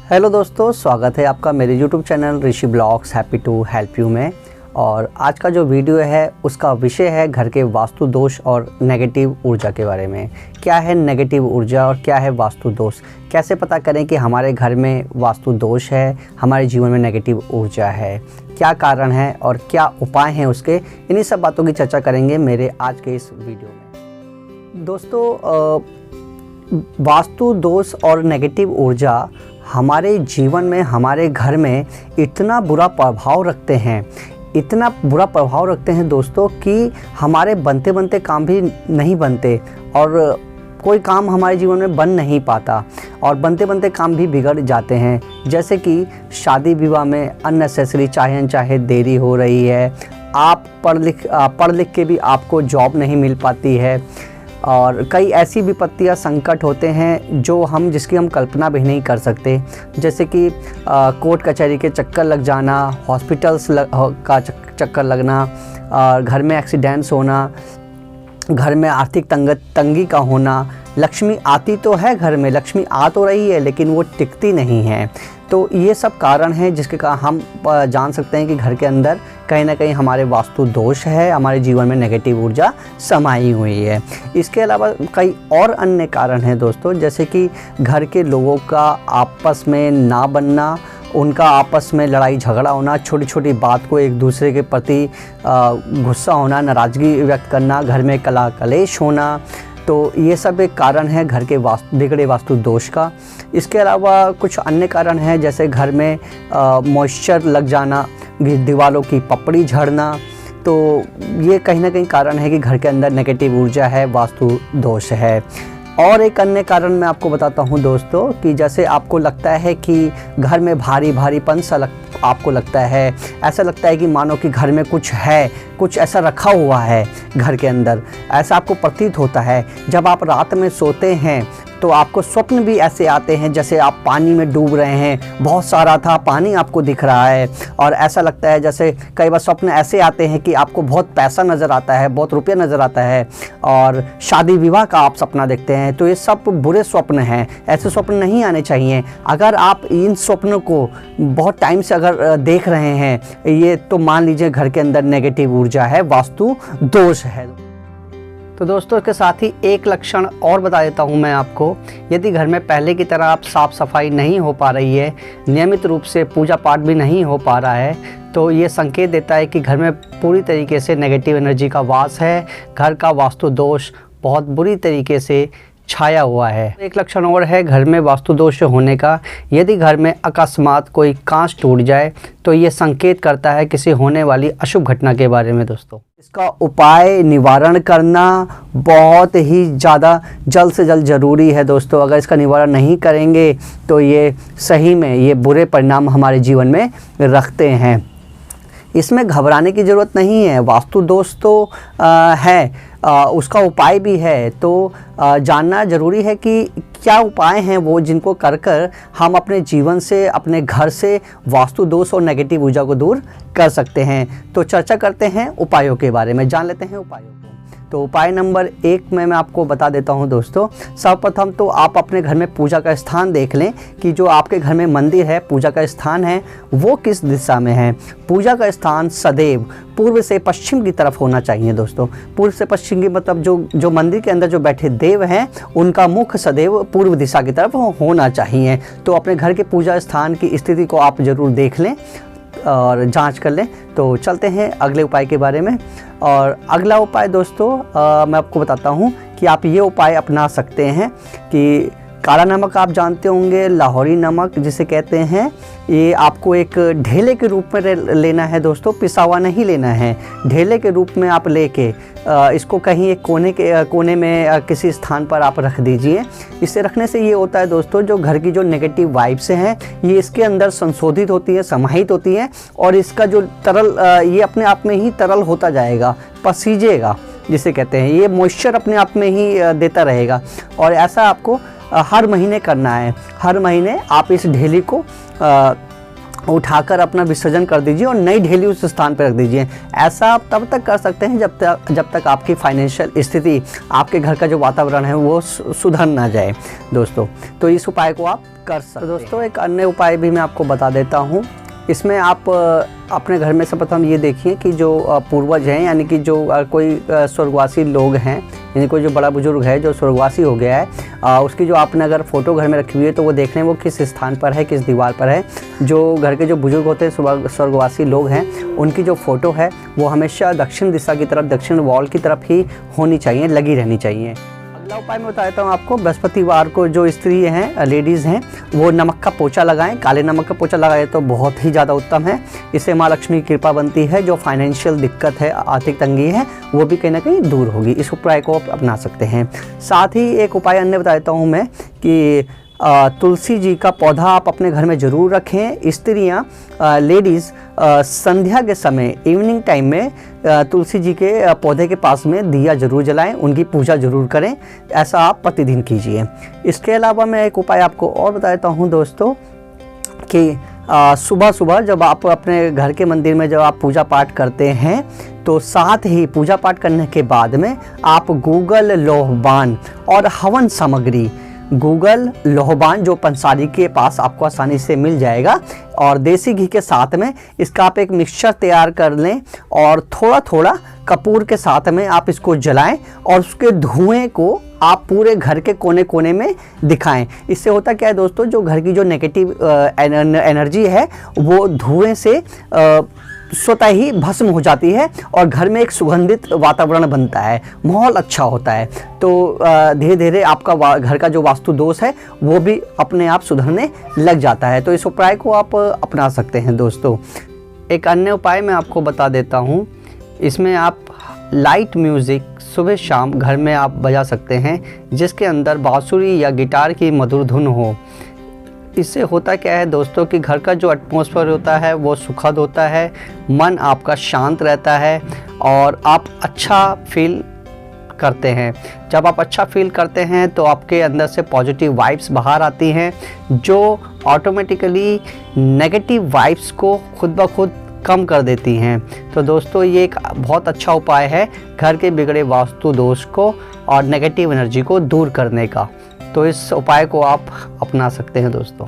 Hello दोस्तों, स्वागत है आपका मेरे YouTube channel Rishi blogs happy to help you में। और आज का जो वीडियो है उसका विषय है घर के वास्तु दोष और नेगेटिव ऊर्जा के बारे में। क्या है नेगेटिव ऊर्जा और क्या है वास्तु दोष, कैसे पता करें कि हमारे घर में वास्तु दोष है, हमारे जीवन में नेगेटिव ऊर्जा है, क्या कारण है और क्या उपाय हैं उसके, इन्हीं सब बातों की चर्चा करेंगे मेरे आज के इस वीडियो में। दोस्तों, वास्तु दोष और नेगेटिव ऊर्जा हमारे जीवन में, हमारे घर में इतना बुरा प्रभाव रखते हैं दोस्तों कि हमारे बनते बनते काम भी नहीं बनते और कोई काम हमारे जीवन में बन नहीं पाता और बनते बनते काम भी बिगड़ जाते हैं। जैसे कि शादी विवाह में अननेसेसरी चाहे अनचाहे देरी हो रही है, आप पढ़ लिख के भी आपको जॉब नहीं मिल पाती है और कई ऐसी विपत्तियां, संकट होते हैं जिसकी हम कल्पना भी नहीं कर सकते। जैसे कि कोर्ट कचहरी के चक्कर लग जाना, हॉस्पिटल्स का चक्कर लगना, और घर में एक्सीडेंट्स होना, घर में आर्थिक तंगी का होना। लक्ष्मी आती तो है घर में, लक्ष्मी आ तो रही है लेकिन वो टिकती नहीं है। तो ये सब कारण हैं जिसके कारण हम जान सकते हैं कि घर के अंदर कहीं ना कहीं हमारे वास्तु दोष है, हमारे जीवन में नेगेटिव ऊर्जा समाई हुई है। इसके अलावा कई और अन्य कारण हैं दोस्तों, जैसे कि घर के लोगों का आपस में ना बनना, उनका आपस में लड़ाई झगड़ा होना, छोटी छोटी बात को एक दूसरे के प्रति गुस्सा होना, नाराज़गी व्यक्त करना, घर में कलह कलेश होना। तो ये सब एक कारण है घर के बिगड़े वास्तु दोष का। इसके अलावा कुछ अन्य कारण हैं, जैसे घर में मॉइस्चर लग जाना, दीवारों की पपड़ी झड़ना। तो ये कहीं ना कहीं कारण है कि घर के अंदर नेगेटिव ऊर्जा है, वास्तु दोष है। और एक अन्य कारण मैं आपको बताता हूँ दोस्तों, कि जैसे आपको लगता है कि घर में भारी भारीपन सा आपको लगता है, ऐसा लगता है कि मानो कि घर में कुछ है, कुछ ऐसा रखा हुआ है घर के अंदर, ऐसा आपको प्रतीत होता है। जब आप रात में सोते हैं तो आपको स्वप्न भी ऐसे आते हैं जैसे आप पानी में डूब रहे हैं, बहुत सारा था पानी आपको दिख रहा है, और ऐसा लगता है जैसे कई बार स्वप्न ऐसे आते हैं कि आपको बहुत पैसा नज़र आता है, बहुत रुपया नज़र आता है और शादी विवाह का आप सपना देखते हैं। तो ये सब बुरे स्वप्न हैं, ऐसे स्वप्न नहीं आने चाहिए। अगर आप इन स्वप्नों को बहुत टाइम से अगर देख रहे हैं ये, तो मान लीजिए घर के अंदर नेगेटिव ऊर्जा है, वास्तु दोष है। तो दोस्तों, इसके साथ ही एक लक्षण और बता देता हूं मैं आपको। यदि घर में पहले की तरह आप साफ़ सफाई नहीं हो पा रही है, नियमित रूप से पूजा पाठ भी नहीं हो पा रहा है, तो ये संकेत देता है कि घर में पूरी तरीके से नेगेटिव एनर्जी का वास है, घर का वास्तु दोष बहुत बुरी तरीके से छाया हुआ है। एक लक्षण और है घर में वास्तु दोष होने का। यदि घर में अकस्मात कोई कांच टूट जाए तो ये संकेत करता है किसी होने वाली अशुभ घटना के बारे में दोस्तों। इसका उपाय निवारण करना बहुत ही ज़्यादा जल्द से जल्द ज़रूरी है दोस्तों। अगर इसका निवारण नहीं करेंगे तो ये सही में ये बुरे परिणाम हमारे जीवन में रखते हैं। इसमें घबराने की ज़रूरत नहीं है, वास्तु दोष तो है, उसका उपाय भी है। तो जानना ज़रूरी है कि क्या उपाय हैं वो जिनको कर हम अपने जीवन से, अपने घर से वास्तु दोष और नेगेटिव ऊर्जा को दूर कर सकते हैं। तो चर्चा करते हैं उपायों के बारे में, जान लेते हैं उपायों को। तो उपाय नंबर 1 में मैं आपको बता देता हूं दोस्तों। सर्वप्रथम तो आप अपने घर में पूजा का स्थान देख लें कि जो आपके घर में मंदिर है, पूजा का स्थान है, वो किस दिशा में है। पूजा का स्थान सदैव पूर्व से पश्चिम की तरफ होना चाहिए दोस्तों। पूर्व से पश्चिम की मतलब जो मंदिर के अंदर जो बैठे देव हैं उनका मुख सदैव पूर्व दिशा की तरफ होना चाहिए। तो अपने घर के पूजा स्थान की स्थिति को आप ज़रूर देख लें और जांच कर लें। तो चलते हैं अगले उपाय के बारे में। और अगला उपाय दोस्तों मैं आपको बताता हूं कि आप ये उपाय अपना सकते हैं कि काला नमक आप जानते होंगे, लाहौरी नमक जिसे कहते हैं, ये आपको एक ढेले के रूप में लेना है दोस्तों, पिसा हुआ नहीं लेना है। ढेले के रूप में आप लेके इसको कहीं एक कोने में किसी स्थान पर आप रख दीजिए। इसे रखने से ये होता है दोस्तों, जो घर की जो नेगेटिव वाइब्स हैं ये इसके अंदर संशोधित होती है, समाहित होती है, और इसका जो तरल ये अपने आप में ही तरल होता जाएगा, पसीजेगा जिसे कहते हैं। ये मॉइस्चर अपने आप में ही देता रहेगा। और ऐसा आपको हर महीने करना है। हर महीने आप इस ढेली को उठाकर अपना विसर्जन कर दीजिए और नई ढेली उस स्थान पर रख दीजिए। ऐसा आप तब तक कर सकते हैं जब तक आपकी फाइनेंशियल स्थिति, आपके घर का जो वातावरण है वो सुधर ना जाए दोस्तों। तो इस उपाय को आप कर सकते हैं। दोस्तों एक अन्य उपाय भी मैं आपको बता देता हूँ। इसमें आप अपने घर में प्रथम ये देखिए कि जो पूर्वज हैं, यानी कि जो कोई स्वर्गवासी लोग हैं, यानी कोई जो बड़ा बुजुर्ग है जो स्वर्गवासी हो गया है, उसकी जो आपने अगर फ़ोटो घर में रखी हुई है तो वो देख लें वो किस स्थान पर है, किस दीवार पर है। जो घर के जो बुजुर्ग होते हैं, स्वर्गवासी लोग हैं, उनकी जो फ़ोटो है वो हमेशा दक्षिण दिशा की तरफ, दक्षिण वॉल की तरफ ही होनी चाहिए, लगी रहनी चाहिए। अगला उपाय मैं बता देता हूँ आपको। बृहस्पतिवार को जो स्त्री हैं, लेडीज़ हैं, वो नमक का पोछा लगाएं। काले नमक का पोछा लगाएं तो बहुत ही ज़्यादा उत्तम है। इससे माँ लक्ष्मी की कृपा बनती है। जो फाइनेंशियल दिक्कत है, आर्थिक तंगी है, वो भी कहीं ना कहीं दूर होगी। इस उपाय को आप अपना सकते हैं। साथ ही एक उपाय अन्य बता देता हूँ मैं कि तुलसी जी का पौधा आप अपने घर में ज़रूर रखें। स्त्रियाँ, लेडीज़ संध्या के समय, इवनिंग टाइम में तुलसी जी के पौधे के पास में दिया ज़रूर जलाएं, उनकी पूजा ज़रूर करें। ऐसा आप प्रतिदिन कीजिए। इसके अलावा मैं एक उपाय आपको और बता देता हूँ दोस्तों कि सुबह सुबह जब आप अपने घर के मंदिर में जब आप पूजा पाठ करते हैं तो साथ ही पूजा पाठ करने के बाद में आप गूगल लोहबान और हवन सामग्री, गूगल लोहबान जो पंसारी के पास आपको आसानी से मिल जाएगा, और देसी घी के साथ में इसका आप एक मिक्सचर तैयार कर लें और थोड़ा थोड़ा कपूर के साथ में आप इसको जलाएं और उसके धुएं को आप पूरे घर के कोने कोने में दिखाएं। इससे होता क्या है दोस्तों, जो घर की जो नेगेटिव एनर्जी है वो धुएं से स्वतः ही भस्म हो जाती है और घर में एक सुगंधित वातावरण बनता है, माहौल अच्छा होता है। तो धीरे धीरे आपका घर का जो वास्तु दोष है वो भी अपने आप सुधरने लग जाता है। तो इस उपाय को आप अपना सकते हैं दोस्तों। एक अन्य उपाय मैं आपको बता देता हूँ। इसमें आप लाइट म्यूज़िक सुबह शाम घर में आप बजा सकते हैं, जिसके अंदर बांसुरी या गिटार की मधुर धुन हो। इससे होता क्या है दोस्तों कि घर का जो एटमॉस्फेयर होता है वो सुखद होता है, मन आपका शांत रहता है और आप अच्छा फील करते हैं। जब आप अच्छा फील करते हैं तो आपके अंदर से पॉजिटिव वाइब्स बाहर आती हैं, जो ऑटोमेटिकली नेगेटिव वाइब्स को खुद ब खुद कम कर देती हैं। तो दोस्तों ये एक बहुत अच्छा उपाय है घर के बिगड़े वास्तु दोष को और नेगेटिव एनर्जी को दूर करने का। तो इस उपाय को आप अपना सकते हैं दोस्तों।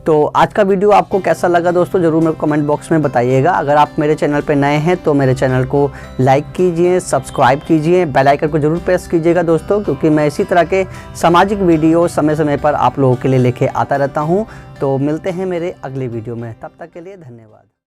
तो आज का वीडियो आपको कैसा लगा दोस्तों, ज़रूर मेरे कमेंट बॉक्स में बताइएगा। अगर आप मेरे चैनल पर नए हैं तो मेरे चैनल को लाइक कीजिए, सब्सक्राइब कीजिए, बेल आइकन को ज़रूर प्रेस कीजिएगा दोस्तों, क्योंकि मैं इसी तरह के सामाजिक वीडियो समय समय पर आप लोगों के लिए लेके आता रहता हूँ। तो मिलते हैं मेरे अगले वीडियो में, तब तक के लिए धन्यवाद।